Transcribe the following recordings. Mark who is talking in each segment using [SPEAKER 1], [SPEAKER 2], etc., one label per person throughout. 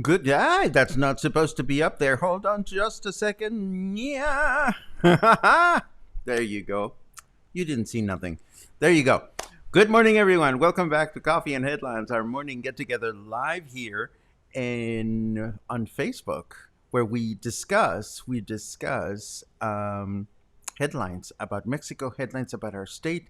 [SPEAKER 1] Good guy. That's not supposed to be up there. Hold on just a second. Yeah. There you go. You didn't see nothing. There you go. Good morning, everyone. Welcome back to Coffee and Headlines, our morning get together live here on Facebook, where we discuss headlines about Mexico, headlines about our state,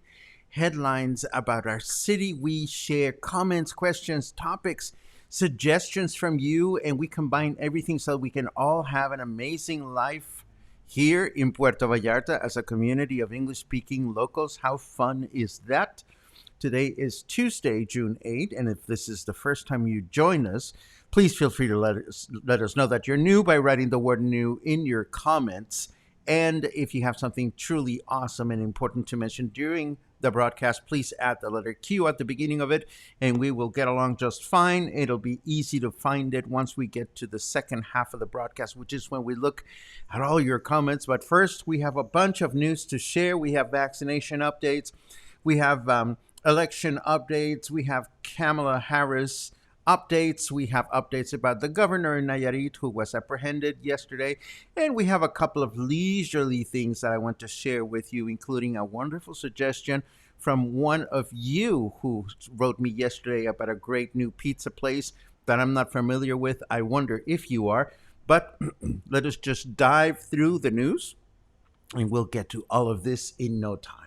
[SPEAKER 1] headlines about our city. We share comments, questions, topics, suggestions from you, and we combine everything so we can all have an amazing life here in Puerto Vallarta as a community of English-speaking locals. How fun is that? Today is Tuesday, June 8th, and if this is the first time you join us, please feel free to let us know that you're new by writing the word new in your comments. And if you have something truly awesome and important to mention during the broadcast, please add the letter Q at the beginning of it, and we will get along just fine. It'll be easy to find it once we get to the second half of the broadcast, which is when we look at all your comments. But first, we have a bunch of news to share. We have vaccination updates. We have election updates. We have Kamala Harris updates. We have updates about the governor in Nayarit who was apprehended yesterday. And we have a couple of leisurely things that I want to share with you, including a wonderful suggestion from one of you who wrote me yesterday about a great new pizza place that I'm not familiar with. I wonder if you are. But let us just dive through the news, and we'll get to all of this in no time.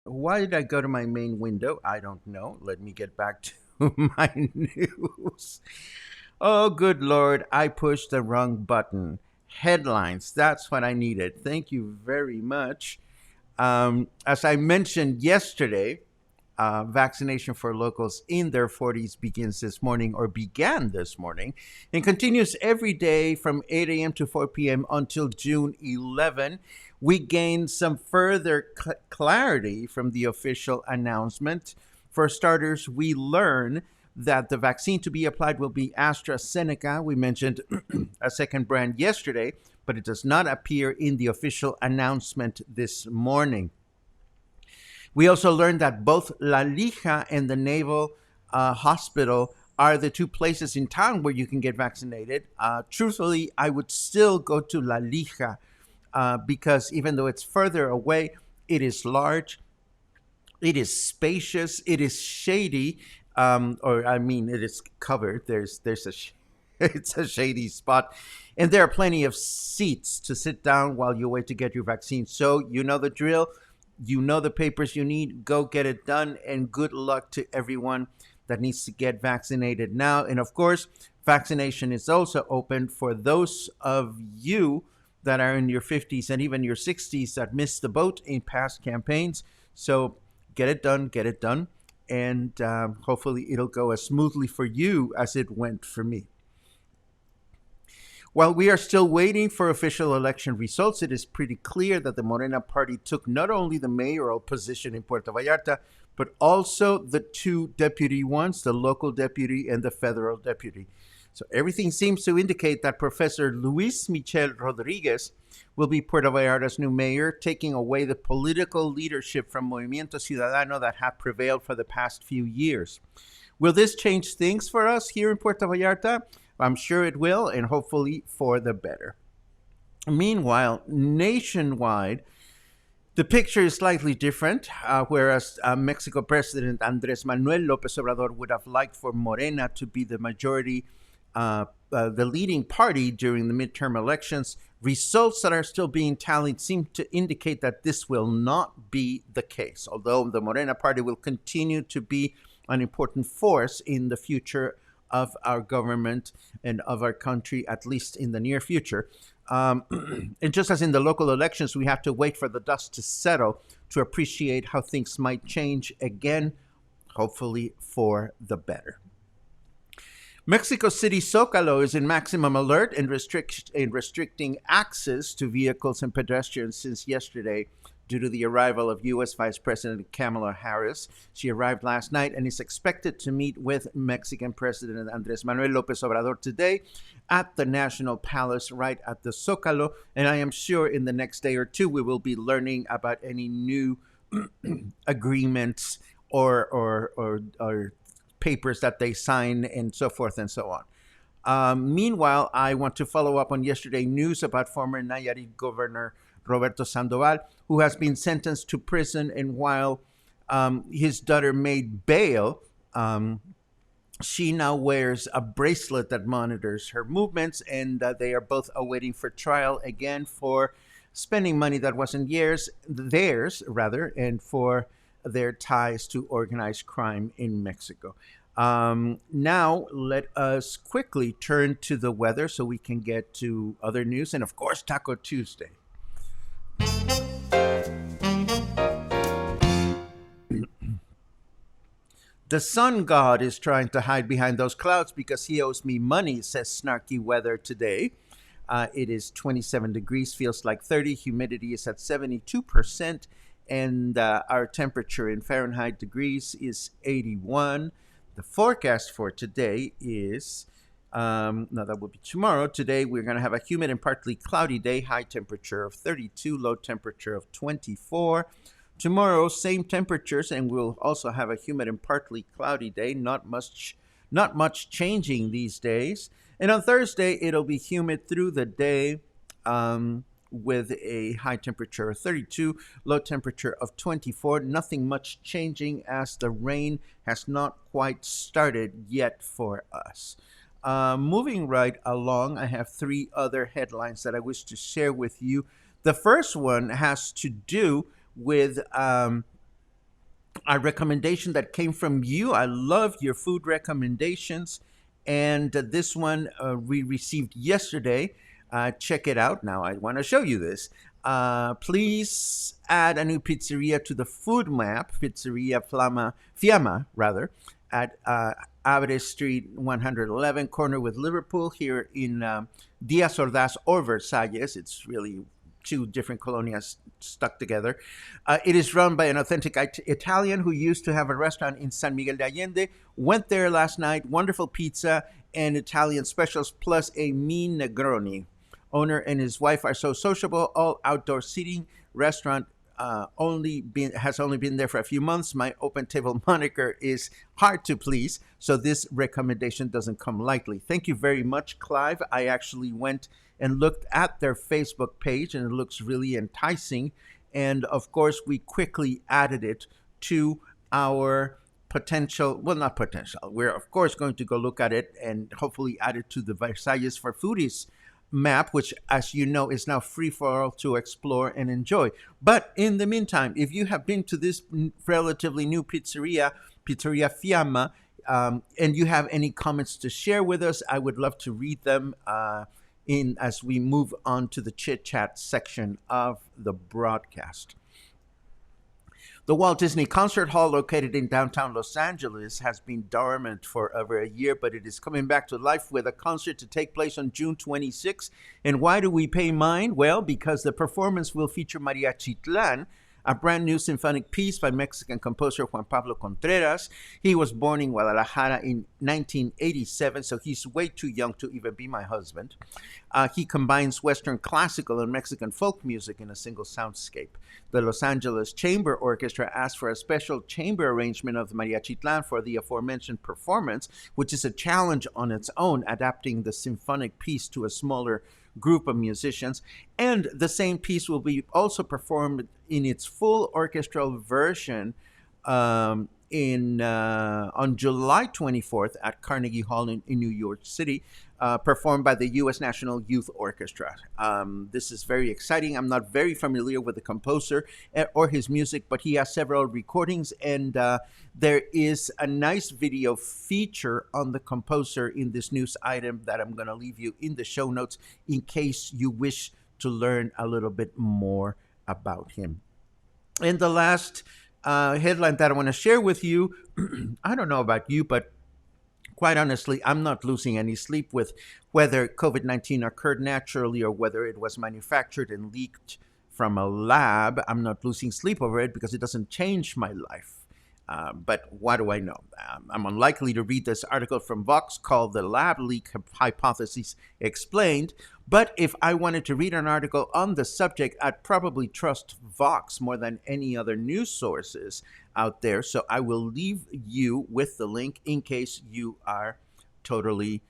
[SPEAKER 1] Why did I go to my main window? I don't know. Let me get back to my news. Oh, good Lord, I pushed the wrong button. Headlines, that's what I needed. Thank you very much. As I mentioned yesterday, vaccination for locals in their 40s begins this morning, or began this morning, and continues every day from 8 a.m. to 4 p.m. until June 11. We gained some further clarity from the official announcement. For starters, we learn that the vaccine to be applied will be AstraZeneca. We mentioned a second brand yesterday, but it does not appear in the official announcement this morning. We also learned that both La Lija and the Naval Hospital are the two places in town where you can get vaccinated. Truthfully, I would still go to La Lija because even though it's further away, it is large, it is spacious, it is shady, it is covered. It's a shady spot, and there are plenty of seats to sit down while you wait to get your vaccine. So you know the drill. You know the papers you need. Go get it done, and good luck to everyone that needs to get vaccinated now. And of course, vaccination is also open for those of you that are in your 50s and even your 60s that missed the boat in past campaigns. So get it done, and hopefully it'll go as smoothly for you as it went for me. While we are still waiting for official election results, it is pretty clear that the Morena party took not only the mayoral position in Puerto Vallarta, but also the two deputy ones, the local deputy and the federal deputy. So everything seems to indicate that Professor Luis Michel Rodriguez will be Puerto Vallarta's new mayor, taking away the political leadership from Movimiento Ciudadano that had prevailed for the past few years. Will this change things for us here in Puerto Vallarta? I'm sure it will, and hopefully for the better. Meanwhile, nationwide, the picture is slightly different, whereas Mexico President Andrés Manuel López Obrador would have liked for Morena to be the majority, the leading party during the midterm elections. Results that are still being tallied seem to indicate that this will not be the case, although the Morena party will continue to be an important force in the future of our government and of our country, at least in the near future. And just as in the local elections, we have to wait for the dust to settle to appreciate how things might change again, hopefully for the better. Mexico City Zocalo is in maximum alert and restricting access to vehicles and pedestrians since yesterday due to the arrival of U.S. Vice President Kamala Harris. She arrived last night and is expected to meet with Mexican President Andrés Manuel López Obrador today at the National Palace right at the Zocalo. And I am sure in the next day or two we will be learning about any new agreements or papers that they sign and so forth and so on. Meanwhile, I want to follow up on yesterday's news about former Nayarit Governor Roberto Sandoval, who has been sentenced to prison, and while his daughter made bail, she now wears a bracelet that monitors her movements, and they are both awaiting for trial again for spending money that wasn't theirs, and for their ties to organized crime in Mexico. Now, let us quickly turn to the weather so we can get to other news, and of course, Taco Tuesday. The sun god is trying to hide behind those clouds because he owes me money, says snarky weather today. It is 27 degrees, feels like 30. Humidity is at 72%. And our temperature in Fahrenheit degrees is 81. The forecast for today is, that will be tomorrow. Today we're going to have a humid and partly cloudy day, high temperature of 32, low temperature of 24. Tomorrow, same temperatures, and we'll also have a humid and partly cloudy day. Not much changing these days. And on Thursday, it'll be humid through the day, with a high temperature of 32, low temperature of 24. Nothing much changing as the rain has not quite started yet for us. Moving right along, I have three other headlines that I wish to share with you. The first one has to do with a recommendation that came from you. I love your food recommendations, and this one we received yesterday. Check it out. Now I want to show you this. Please add a new pizzeria to the food map, Pizzeria Fiamma, at Abre Street 111, corner with Liverpool, here in Díaz Ordaz or Versalles. It's really two different colonias stuck together. It is run by an authentic Italian who used to have a restaurant in San Miguel de Allende. Went there last night. Wonderful pizza and Italian specials, plus a mean Negroni. Owner and his wife are so sociable. All outdoor seating. Restaurant has only been there for a few months. My open table moniker is hard to please, so this recommendation doesn't come lightly. Thank you very much, Clive. I actually went and looked at their Facebook page, and it looks really enticing. And of course, we quickly added it to our not potential. We're of course going to go look at it and hopefully add it to the Versalles for Foodies map, which, as you know, is now free for all to explore and enjoy. But in the meantime, if you have been to this relatively new Pizzeria Fiamma, and you have any comments to share with us, I would love to read them as we move on to the chit chat section of the broadcast. The Walt Disney Concert Hall, located in downtown Los Angeles, has been dormant for over a year, but it is coming back to life with a concert to take place on June 26th. And why do we pay mind? Well, because the performance will feature Mariachitlan, a brand new symphonic piece by Mexican composer Juan Pablo Contreras. He was born in Guadalajara in 1987, so he's way too young to even be my husband. He combines Western classical and Mexican folk music in a single soundscape. The Los Angeles Chamber Orchestra asked for a special chamber arrangement of Mariachitlan for the aforementioned performance, which is a challenge on its own, adapting the symphonic piece to a smaller group of musicians. And the same piece will be also performed in its full orchestral version in on July 24th at Carnegie Hall in New York City, performed by the U.S. National Youth Orchestra. This is very exciting. I'm not very familiar with the composer or his music, but he has several recordings, and there is a nice video feature on the composer in this news item that I'm going to leave you in the show notes in case you wish to learn a little bit more about him. And the last headline that I want to share with you, I don't know about you, but quite honestly, I'm not losing any sleep with whether COVID-19 occurred naturally or whether it was manufactured and leaked from a lab. I'm not losing sleep over it because it doesn't change my life. But what do I know? I'm unlikely to read this article from Vox called "The Lab Leak Hypothesis Explained." But if I wanted to read an article on the subject, I'd probably trust Vox more than any other news sources out there. So I will leave you with the link in case you are totally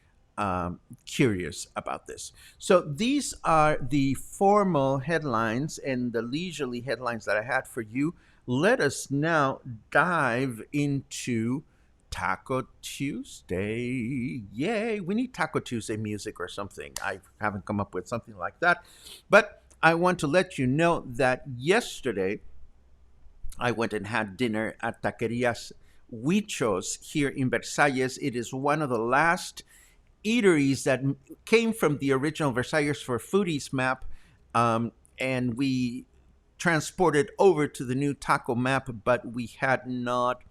[SPEAKER 1] curious about this. So these are the formal headlines and the leisurely headlines that I had for you. Let us now dive into Taco Tuesday. Yay, we need Taco Tuesday music or something. I haven't come up with something like that. But I want to let you know that yesterday I went and had dinner at Taquerías Huichos here in Versalles. It is one of the last eateries that came from the original Versailles for Foodies map, and we transported over to the new taco map, but we had not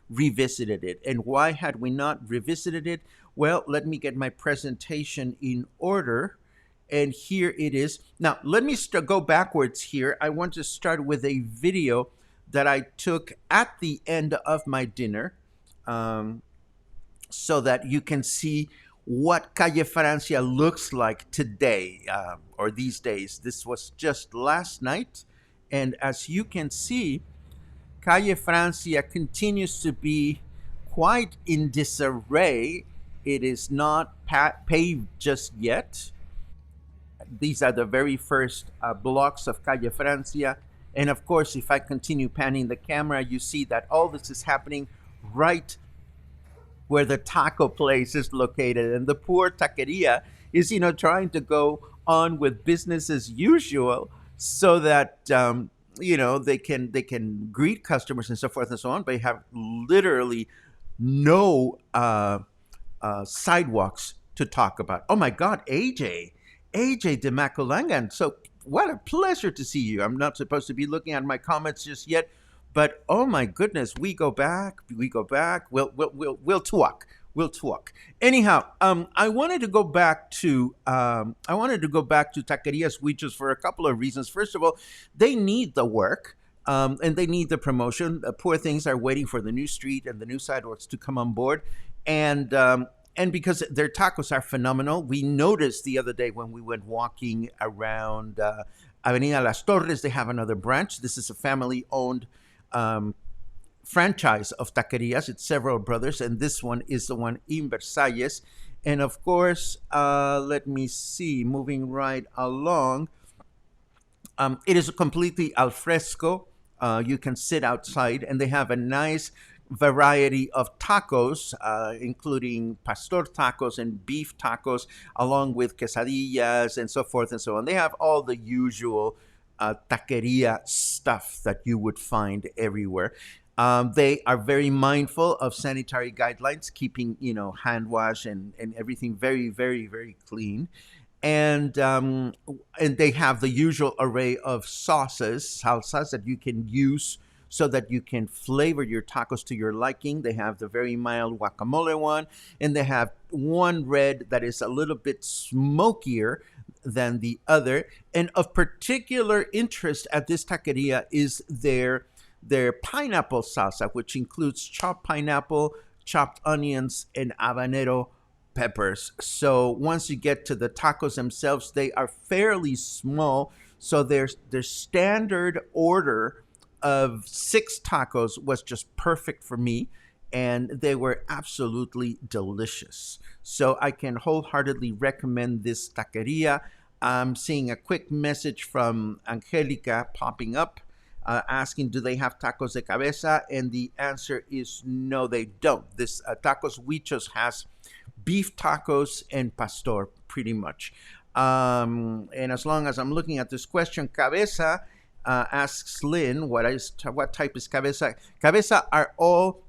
[SPEAKER 1] revisited it. And why had we not revisited it? Well, let me get my presentation in order. And here it is. Now, let me go backwards here. I want to start with a video that I took at the end of my dinner, so that you can see what Calle Francia looks like today, or these days. This was just last night. And as you can see, Calle Francia continues to be quite in disarray. It is not paved just yet. These are the very first blocks of Calle Francia. And of course, if I continue panning the camera, you see that all this is happening right where the taco place is located. And the poor taqueria is, trying to go on with business as usual, so that they can greet customers and so forth and so on. But they have literally no sidewalks to talk about. Oh my God, AJ de Maculangan. So what a pleasure to see you. I'm not supposed to be looking at my comments just yet, but oh my goodness, we go back. We'll talk. Anyhow, I wanted to go back to Taquerías Huichos for a couple of reasons. First of all, they need the work, and they need the promotion. Poor things are waiting for the new street and the new sidewalks to come on board, and because their tacos are phenomenal. We noticed the other day when we went walking around Avenida Las Torres, they have another branch. This is a family-owned franchise of taquerias. It's several brothers, and this one is the one in Versalles. And of course, let me see, moving right along, it is completely al fresco. You can sit outside, and they have a nice variety of tacos, including pastor tacos and beef tacos, along with quesadillas and so forth and so on. They have all the usual taqueria stuff that you would find everywhere. They are very mindful of sanitary guidelines, keeping, hand wash and everything very, very, very clean. And they have the usual array of salsas that you can use so that you can flavor your tacos to your liking. They have the very mild guacamole one, and they have one red that is a little bit smokier than the other. And of particular interest at this taqueria is their pineapple salsa, which includes chopped pineapple, chopped onions, and habanero peppers. So once you get to the tacos themselves, they are fairly small. So their standard order of 6 tacos was just perfect for me, and they were absolutely delicious. So I can wholeheartedly recommend this taqueria. I'm seeing a quick message from Angelica popping up, asking, do they have tacos de cabeza? And the answer is no, they don't. This Tacos Huichos has beef tacos and pastor, pretty much. And as long as I'm looking at this question, cabeza asks Lynn, what type is cabeza? Cabeza are all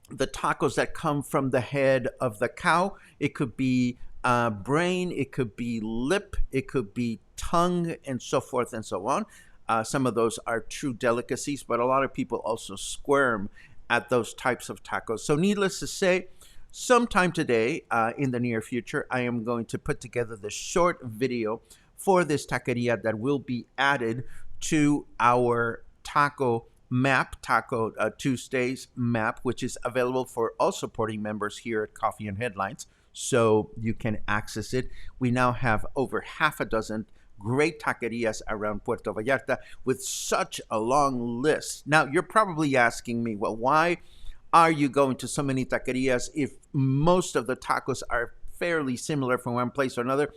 [SPEAKER 1] the tacos that come from the head of the cow. It could be brain, it could be lip, it could be tongue, and so forth and so on. Some of those are true delicacies, but a lot of people also squirm at those types of tacos. So needless to say, sometime today, in the near future, I am going to put together the short video for this taqueria that will be added to our taco map, Taco Tuesdays map, which is available for all supporting members here at Coffee and Headlines, so you can access it. We now have over half a dozen great taquerias around Puerto Vallarta with such a long list. Now, you're probably asking me, well, why are you going to so many taquerias if most of the tacos are fairly similar from one place or another?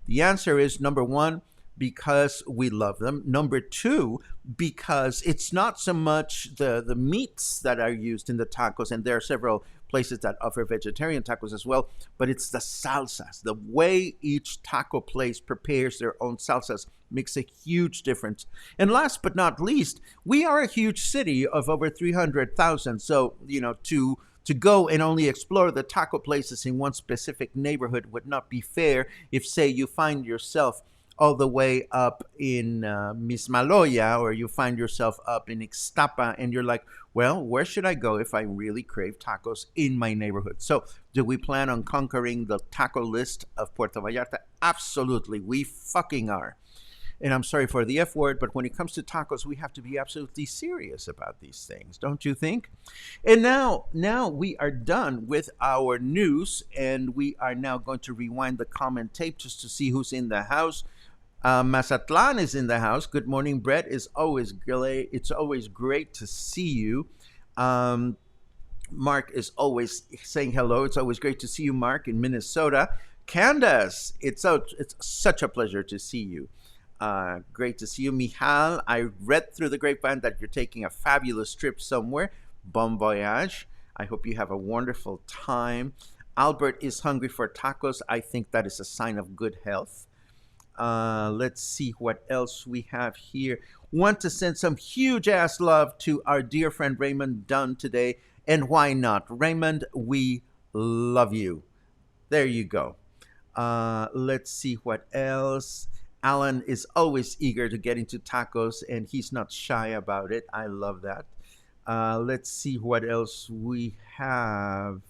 [SPEAKER 1] The answer is, number one, because we love them. Number two, because it's not so much the meats that are used in the tacos, and there are several places that offer vegetarian tacos as well, but it's the salsas. The way each taco place prepares their own salsas makes a huge difference. And last but not least, we are a huge city of over 300,000. So, to go and only explore the taco places in one specific neighborhood would not be fair if, say, you find yourself all the way up in Mismaloya, or you find yourself up in Ixtapa, and you're like, well, where should I go if I really crave tacos in my neighborhood? So do we plan on conquering the taco list of Puerto Vallarta? Absolutely, we fucking are. And I'm sorry for the F word, but when it comes to tacos, we have to be absolutely serious about these things, don't you think? And now we are done with our news, and we are now going to rewind the comment tape just to see who's in the house. Mazatlan is in the house. Good morning, Brett. It's always great to see you. Mark is always saying hello. It's always great to see you, Mark, in Minnesota. Candace, it's such a pleasure to see you. Great to see you. Michal, I read through the grapevine that you're taking a fabulous trip somewhere. Bon voyage. I hope you have a wonderful time. Albert is hungry for tacos. I think that is a sign of good health. Let's see what else we have here. Want to send some huge ass love to our dear friend Raymond Dunn today. And why not? Raymond, we love you. There you go. Let's see what else. Alan is always eager to get into tacos, and he's not shy about it. I love that. Let's see what else we have.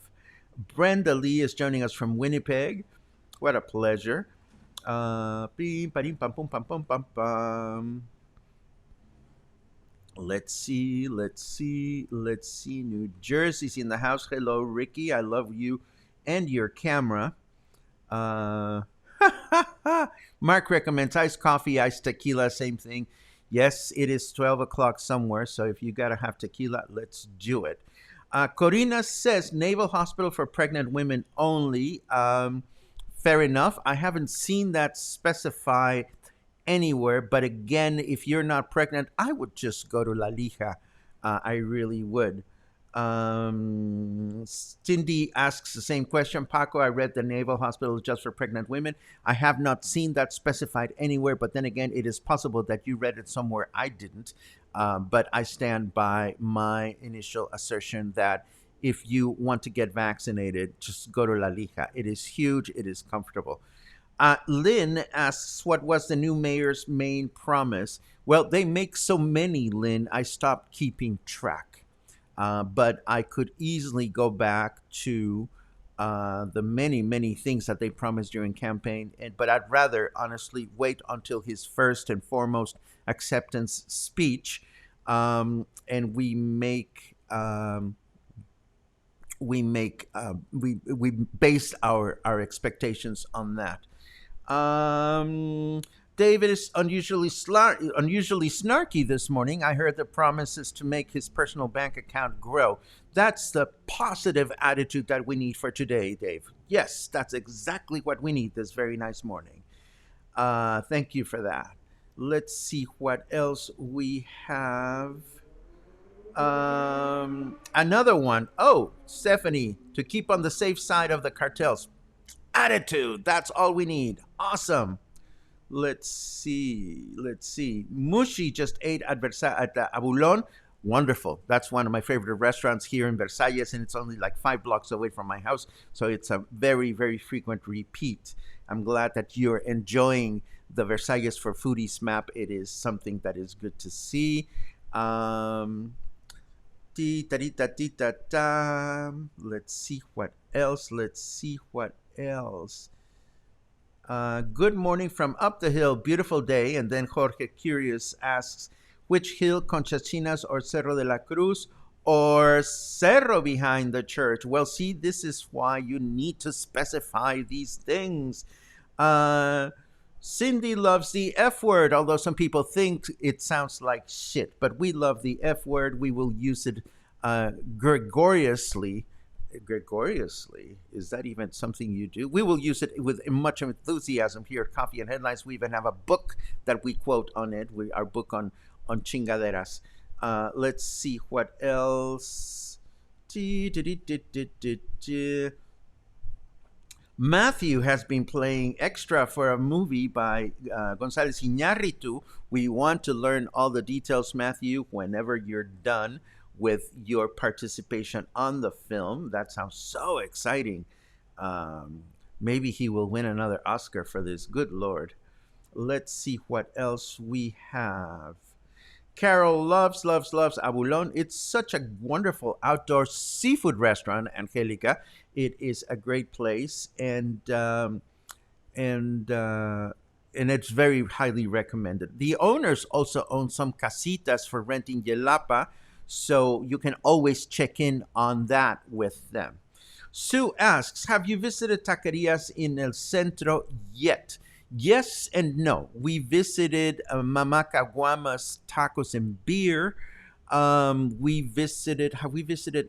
[SPEAKER 1] Brenda Lee is joining us from Winnipeg. What a pleasure. Let's see. New Jersey's in the house. Hello, Ricky. I love you and your camera. Mark recommends iced coffee, iced tequila, same thing. Yes, it is 12 o'clock somewhere, so if you gotta have tequila, let's do it. Corina says Naval Hospital for pregnant women only. Fair enough. I haven't seen that specified anywhere, but again, if you're not pregnant, I would just go to La Lija. I really would. Cindy asks the same question. Paco, I read the Naval Hospital just for pregnant women. I have not seen that specified anywhere, but then again, it is possible that you read it somewhere I didn't. But I stand by my initial assertion that if you want to get vaccinated, just go to La Lija. It is huge. It is comfortable. Lynn asks, what was the new mayor's main promise? Well, they make so many, Lynn, I stopped keeping track. But I could easily go back to the many, many things that they promised during campaign. But I'd rather, honestly, wait until his first and foremost acceptance speech, and we base our expectations on that. Um, David is unusually snarky this morning. I heard the promises to make his personal bank account grow. That's the positive attitude that we need for today, Dave. Yes, that's exactly what we need this very nice morning. Thank you for that. Let's see what else we have. Another one. Oh, Stephanie, to keep on the safe side of the cartels. Attitude. That's all we need. Awesome. Let's see. Let's see. Mushi just ate at Abulon. Wonderful. That's one of my favorite restaurants here in Versailles, and it's only like 5 blocks away from my house. So it's a very, very frequent repeat. I'm glad that you're enjoying the Versailles for Foodies map. It is something that is good to see. Let's see what else. Let's see what else. Good morning from up the hill. Beautiful day. And then Jorge Curious asks, which hill, Conchachinas or Cerro de la Cruz or Cerro behind the church? Well, see, this is why you need to specify these things. Cindy loves the F word, although some people think it sounds like shit. But we love the F word. We will use it Gregoriously. Is that even something you do? We will use it with much enthusiasm here at Coffee and Headlines. We even have a book that we quote on it. Our book on chingaderas. Let's see what else. Matthew has been playing extra for a movie by González Iñárritu. We want to learn all the details, Matthew, whenever you're done with your participation on the film. That sounds so exciting. Maybe he will win another Oscar for this. Good Lord. Let's see what else we have. Carol loves Abulon. It's such a wonderful outdoor seafood restaurant, Angelica. It is a great place, and it's very highly recommended. The owners also own some casitas for renting Yelapa, so you can always check in on that with them. Sue asks, have you visited Taquerías in El Centro yet? Yes and no. We visited Mama Caguama's Tacos and Beer. Have we visited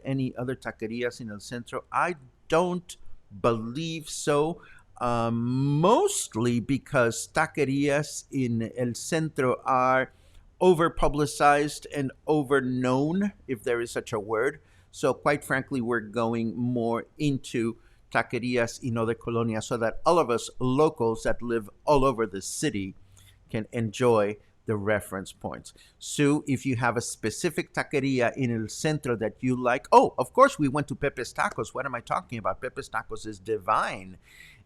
[SPEAKER 1] any other taquerias in El Centro? I don't believe so. Mostly because taquerias in El Centro are over publicized and over known, if there is such a word. So quite frankly, we're going more into taquerias in other colonias so that all of us locals that live all over the city can enjoy the reference points. Sue, if you have a specific taqueria in El Centro that you like, oh, of course, we went to Pepe's Tacos. What am I talking about? Pepe's Tacos is divine,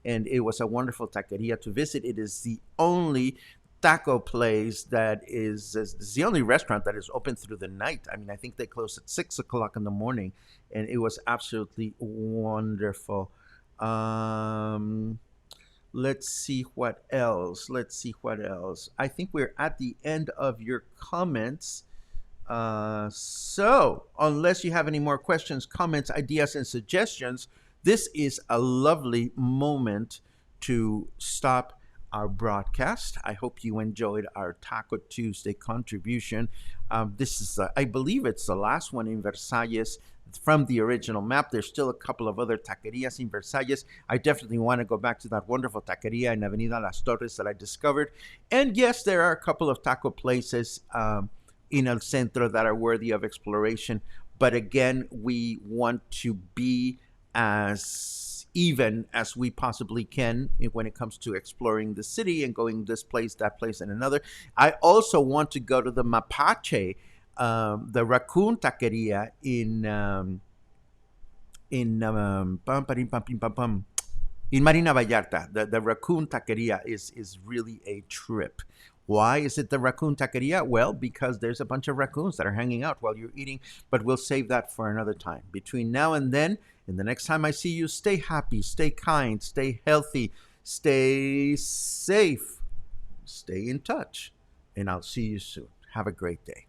[SPEAKER 1] and it was a wonderful taqueria to visit. It is the only taco place that is it's the only restaurant that is open through the night. I mean, I think they close at 6 o'clock in the morning, and it was absolutely wonderful. Let's see what else. I think we're at the end of your comments. So unless you have any more questions, comments, ideas, and suggestions, this is a lovely moment to stop our broadcast. I hope you enjoyed our Taco Tuesday contribution. This is, I believe it's the last one in Versailles from the original map. There's still a couple of other taquerias in Versailles. I definitely want to go back to that wonderful taqueria in Avenida Las Torres that I discovered. And yes, there are a couple of taco places in El Centro that are worthy of exploration. But again, we want to be as even as we possibly can when it comes to exploring the city and going this place, that place, and another. I also want to go to the Mapache, the raccoon taqueria in Marina Vallarta. The raccoon taqueria is really a trip. Why is it the raccoon taqueria? Well, because there's a bunch of raccoons that are hanging out while you're eating, but we'll save that for another time. Between now and then, and the next time I see you, stay happy, stay kind, stay healthy, stay safe, stay in touch, and I'll see you soon. Have a great day.